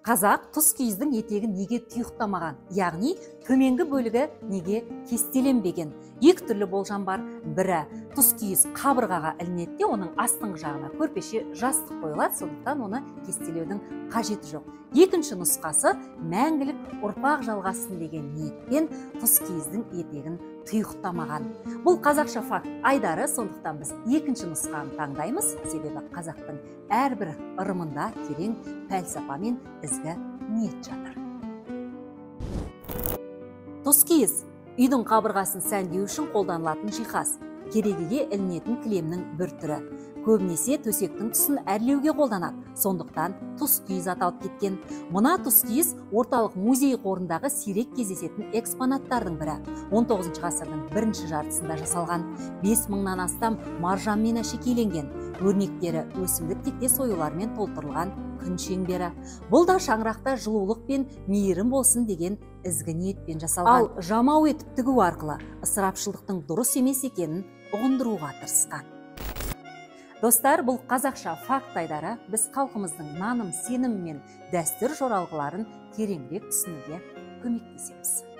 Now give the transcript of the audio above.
Қазақ тұз киіздің етегі неге тұйықтамаған, яғни төменгі бөлігі неге кестеленбеген? Екі түрлі болжам бар. Бірі, тұз киіз қабырғаға ілінеді, оның астыңғы жағына көрпеше жастық қойылады, сондықтан оны кестелеудің қажеті жоқ. Екінші нұсқасы, мәңгілік ұрпақ жалғасын деген ниетпен тұз киіздің етегін тұйықтамаған. Бұл қазақша факт айдары, сондықтан біз екінші нұсқаны таңдаймыз, себебі қазақтың әрбір ырымында терең пәлсапа мен ізгі ниет жатыр. Тұз киіз үйдің қабырғасын сәндеу үшін қолданылатын жиһаз, керегеге ілінетін кілемнің бір түрі. Көбінесе төсектің тұсын әрлеуге қолданады, сондықтан тұз киіз аталып кеткен. Мына тұз киіз орталық музей қорындағы сирек кездесетін экспонаттардың бірі. 19 ғасырдың бірінші жартысында жасалған. 5000-нан астам маржанмен әшекейленген. Өрнектері өсімдік тектес оюлармен толтырылған күн шеңбері. Бұл да шаңырақта жылулық пен мейірім болсын деген ізгі ниетпен жасалған. Ал жамау етіп тігу арқылы ысырапшылдықтың дұрыс емес екенін ұғындыруға тырысқан. Достар, бұл қазақша факт айдары біз халқымыздың наным, сенім мен дәстүр жоралғыларын тереңірек түсінуге көмектесеміз.